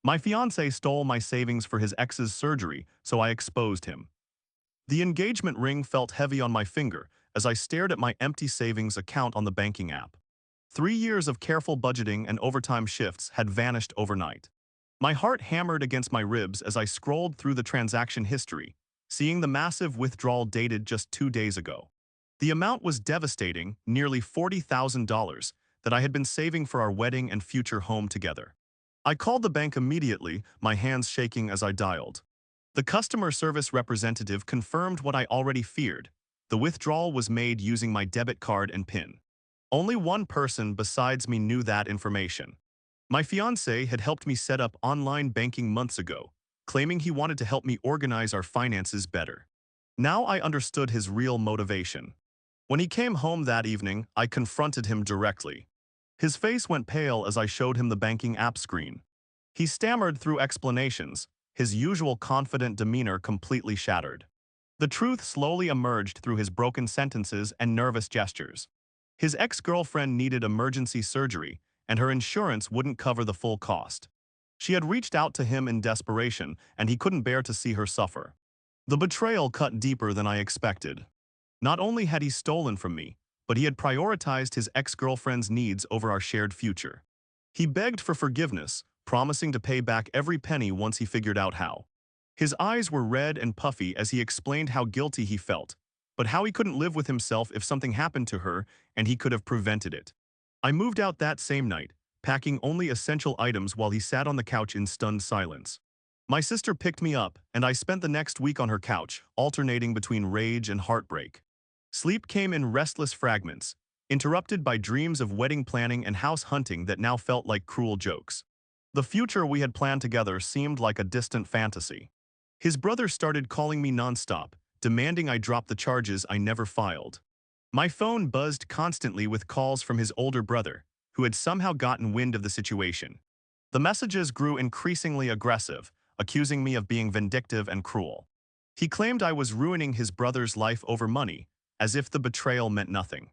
My fiancé stole my savings for his ex's surgery, so I exposed him. The engagement ring felt heavy on my finger as I stared at my empty savings account on the banking app. 3 years of careful budgeting and overtime shifts had vanished overnight. My heart hammered against my ribs as I scrolled through the transaction history, seeing the massive withdrawal dated just 2 days ago. The amount was devastating, nearly $40,000, that I had been saving for our wedding and future home together. I called the bank immediately, my hands shaking as I dialed. The customer service representative confirmed what I already feared. The withdrawal was made using my debit card and PIN. Only one person besides me knew that information. My fiancé had helped me set up online banking months ago, claiming he wanted to help me organize our finances better. Now I understood his real motivation. When he came home that evening, I confronted him directly. His face went pale as I showed him the banking app screen. He stammered through explanations, his usual confident demeanor completely shattered. The truth slowly emerged through his broken sentences and nervous gestures. His ex-girlfriend needed emergency surgery, and her insurance wouldn't cover the full cost. She had reached out to him in desperation, and he couldn't bear to see her suffer. The betrayal cut deeper than I expected. Not only had he stolen from me, but he had prioritized his ex-girlfriend's needs over our shared future. He begged for forgiveness, promising to pay back every penny once he figured out how. His eyes were red and puffy as he explained how guilty he felt, but how he couldn't live with himself if something happened to her and he could have prevented it. I moved out that same night, packing only essential items while he sat on the couch in stunned silence. My sister picked me up, and I spent the next week on her couch, alternating between rage and heartbreak. Sleep came in restless fragments, interrupted by dreams of wedding planning and house hunting that now felt like cruel jokes. The future we had planned together seemed like a distant fantasy. His brother started calling me nonstop, demanding I drop the charges I never filed. My phone buzzed constantly with calls from his older brother, who had somehow gotten wind of the situation. The messages grew increasingly aggressive, accusing me of being vindictive and cruel. He claimed I was ruining his brother's life over money, as if the betrayal meant nothing.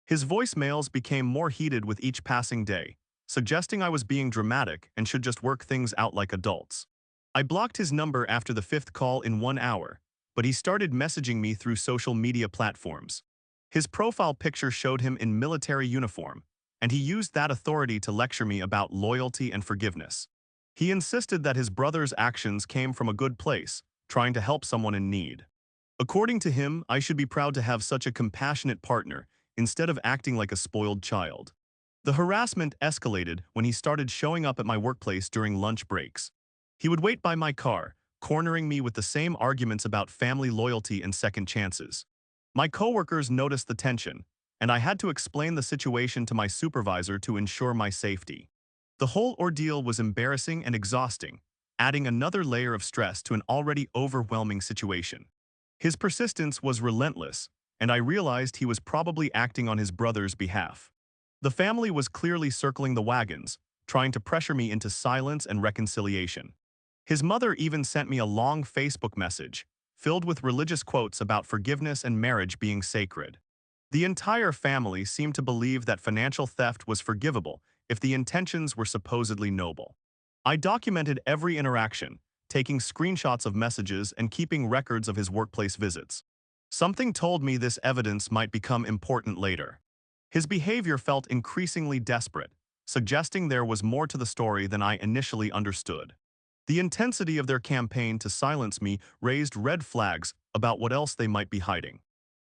His voicemails became more heated with each passing day, suggesting I was being dramatic and should just work things out like adults. I blocked his number after the fifth call in 1 hour, but he started messaging me through social media platforms. His profile picture showed him in military uniform, and he used that authority to lecture me about loyalty and forgiveness. He insisted that his brother's actions came from a good place, trying to help someone in need. According to him, I should be proud to have such a compassionate partner instead of acting like a spoiled child. The harassment escalated when he started showing up at my workplace during lunch breaks. He would wait by my car, cornering me with the same arguments about family loyalty and second chances. My coworkers noticed the tension, and I had to explain the situation to my supervisor to ensure my safety. The whole ordeal was embarrassing and exhausting, adding another layer of stress to an already overwhelming situation. His persistence was relentless, and I realized he was probably acting on his brother's behalf. The family was clearly circling the wagons, trying to pressure me into silence and reconciliation. His mother even sent me a long Facebook message, filled with religious quotes about forgiveness and marriage being sacred. The entire family seemed to believe that financial theft was forgivable if the intentions were supposedly noble. I documented every interaction, taking screenshots of messages and keeping records of his workplace visits. Something told me this evidence might become important later. His behavior felt increasingly desperate, suggesting there was more to the story than I initially understood. The intensity of their campaign to silence me raised red flags about what else they might be hiding.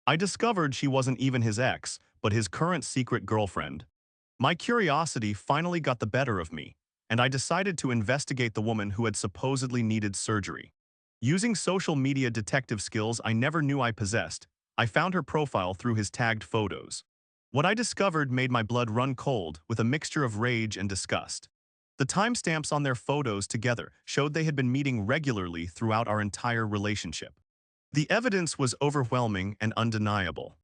I discovered she wasn't even his ex, but his current secret girlfriend. My curiosity finally got the better of me, and I decided to investigate the woman who had supposedly needed surgery. Using social media detective skills I never knew I possessed, I found her profile through his tagged photos. What I discovered made my blood run cold with a mixture of rage and disgust. The timestamps on their photos together showed they had been meeting regularly throughout our entire relationship. The evidence was overwhelming and undeniable.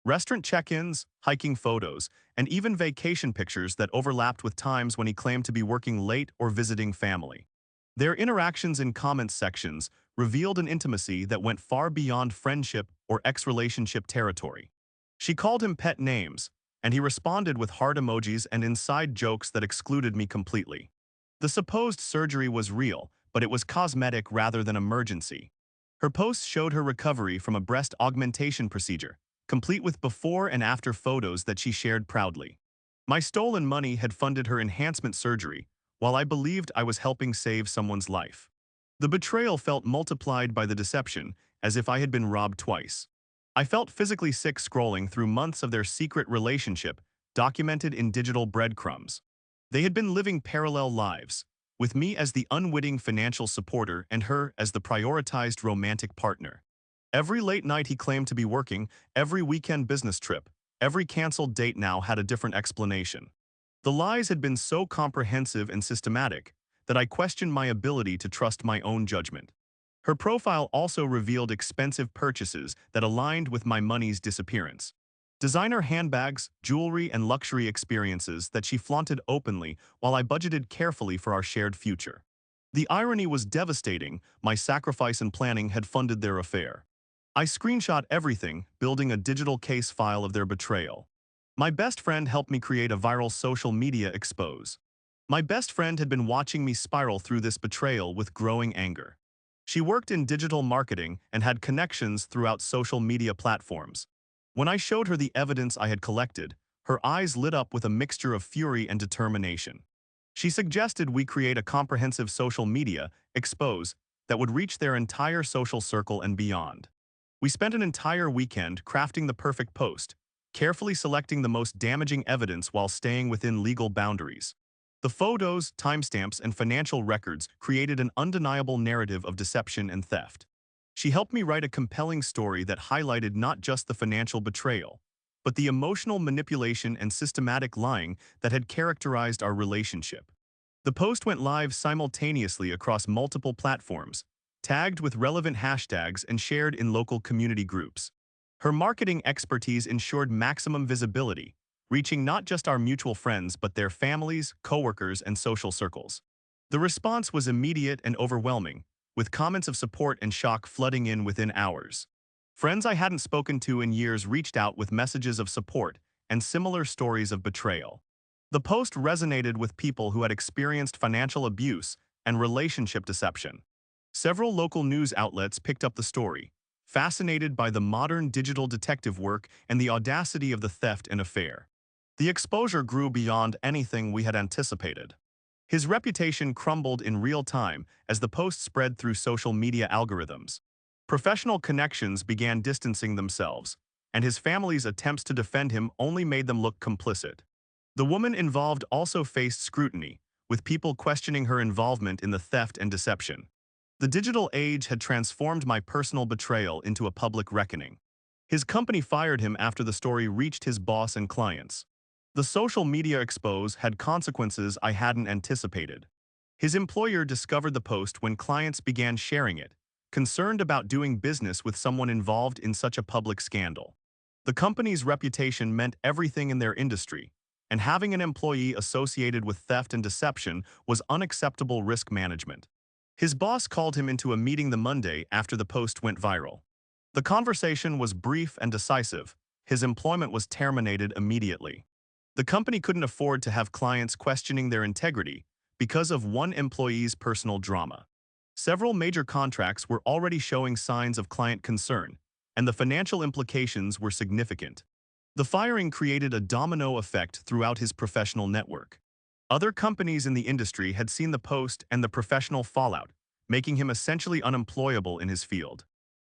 Restaurant check-ins, hiking photos, and even vacation pictures that overlapped with times when he claimed to be working late or visiting family. Their interactions in comments sections revealed an intimacy that went far beyond friendship or ex-relationship territory. She called him pet names, and he responded with heart emojis and inside jokes that excluded me completely. The supposed surgery was real, but it was cosmetic rather than emergency. Her posts showed her recovery from a breast augmentation procedure, complete with before and after photos that she shared proudly. My stolen money had funded her enhancement surgery, while I believed I was helping save someone's life. The betrayal felt multiplied by the deception, as if I had been robbed twice. I felt physically sick scrolling through months of their secret relationship, documented in digital breadcrumbs. They had been living parallel lives, with me as the unwitting financial supporter and her as the prioritized romantic partner. Every late night he claimed to be working, every weekend business trip, every canceled date now had a different explanation. The lies had been so comprehensive and systematic that I questioned my ability to trust my own judgment. Her profile also revealed expensive purchases that aligned with my money's disappearance. Designer handbags, jewelry, and luxury experiences that she flaunted openly while I budgeted carefully for our shared future. The irony was devastating. My sacrifice and planning had funded their affair. I screenshot everything, building a digital case file of their betrayal. My best friend helped me create a viral social media expose. My best friend had been watching me spiral through this betrayal with growing anger. She worked in digital marketing and had connections throughout social media platforms. When I showed her the evidence I had collected, her eyes lit up with a mixture of fury and determination. She suggested we create a comprehensive social media expose that would reach their entire social circle and beyond. We spent an entire weekend crafting the perfect post, carefully selecting the most damaging evidence while staying within legal boundaries. The photos, timestamps, and financial records created an undeniable narrative of deception and theft. She helped me write a compelling story that highlighted not just the financial betrayal, but the emotional manipulation and systematic lying that had characterized our relationship. The post went live simultaneously across multiple platforms, tagged with relevant hashtags and shared in local community groups. Her marketing expertise ensured maximum visibility, reaching not just our mutual friends but their families, coworkers, and social circles. The response was immediate and overwhelming, with comments of support and shock flooding in within hours. Friends I hadn't spoken to in years reached out with messages of support and similar stories of betrayal. The post resonated with people who had experienced financial abuse and relationship deception. Several local news outlets picked up the story, fascinated by the modern digital detective work and the audacity of the theft and affair. The exposure grew beyond anything we had anticipated. His reputation crumbled in real time as the post spread through social media algorithms. Professional connections began distancing themselves, and his family's attempts to defend him only made them look complicit. The woman involved also faced scrutiny, with people questioning her involvement in the theft and deception. The digital age had transformed my personal betrayal into a public reckoning. His company fired him after the story reached his boss and clients. The social media expose had consequences I hadn't anticipated. His employer discovered the post when clients began sharing it, concerned about doing business with someone involved in such a public scandal. The company's reputation meant everything in their industry, and having an employee associated with theft and deception was unacceptable risk management. His boss called him into a meeting the Monday after the post went viral. The conversation was brief and decisive. His employment was terminated immediately. The company couldn't afford to have clients questioning their integrity because of one employee's personal drama. Several major contracts were already showing signs of client concern, and the financial implications were significant. The firing created a domino effect throughout his professional network. Other companies in the industry had seen the post and the professional fallout, making him essentially unemployable in his field.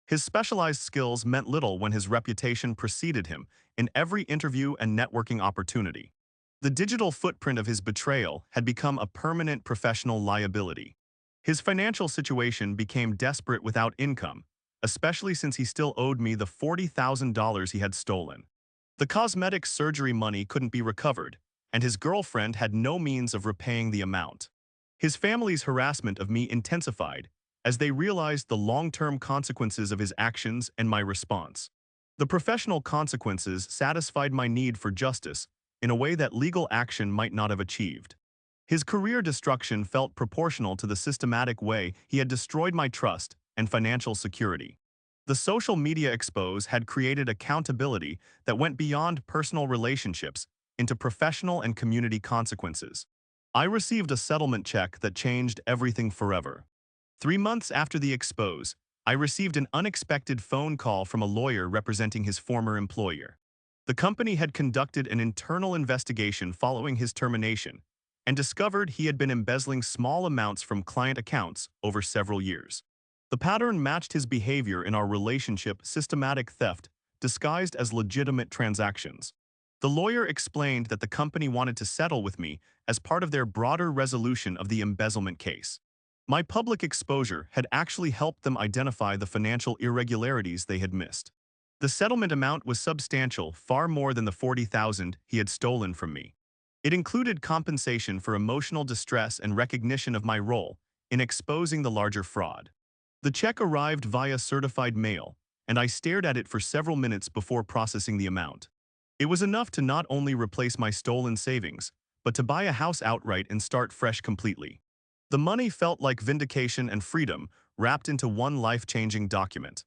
His specialized skills meant little when his reputation preceded him in every interview and networking opportunity. The digital footprint of his betrayal had become a permanent professional liability. His financial situation became desperate without income, especially since he still owed me the $40,000 he had stolen. The cosmetic surgery money couldn't be recovered, and his girlfriend had no means of repaying the amount. His family's harassment of me intensified as they realized the long-term consequences of his actions and my response. The professional consequences satisfied my need for justice in a way that legal action might not have achieved. His career destruction felt proportional to the systematic way he had destroyed my trust and financial security. The social media expose had created accountability that went beyond personal relationships into professional and community consequences. I received a settlement check that changed everything forever. 3 months after the expose, I received an unexpected phone call from a lawyer representing his former employer. The company had conducted an internal investigation following his termination and discovered he had been embezzling small amounts from client accounts over several years. The pattern matched his behavior in our relationship: systematic theft disguised as legitimate transactions. The lawyer explained that the company wanted to settle with me as part of their broader resolution of the embezzlement case. My public exposure had actually helped them identify the financial irregularities they had missed. The settlement amount was substantial, far more than the 40,000 he had stolen from me. It included compensation for emotional distress and recognition of my role in exposing the larger fraud. The check arrived via certified mail, and I stared at it for several minutes before processing the amount. It was enough to not only replace my stolen savings, but to buy a house outright and start fresh completely. The money felt like vindication and freedom wrapped into one life-changing document.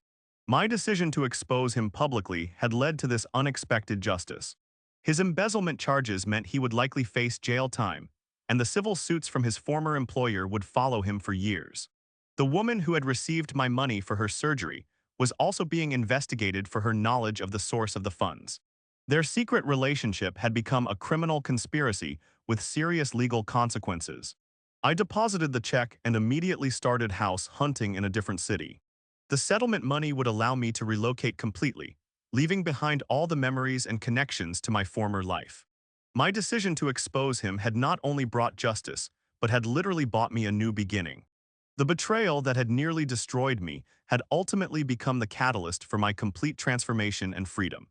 My decision to expose him publicly had led to this unexpected justice. His embezzlement charges meant he would likely face jail time, and the civil suits from his former employer would follow him for years. The woman who had received my money for her surgery was also being investigated for her knowledge of the source of the funds. Their secret relationship had become a criminal conspiracy with serious legal consequences. I deposited the check and immediately started house hunting in a different city. The settlement money would allow me to relocate completely, leaving behind all the memories and connections to my former life. My decision to expose him had not only brought justice, but had literally bought me a new beginning. The betrayal that had nearly destroyed me had ultimately become the catalyst for my complete transformation and freedom.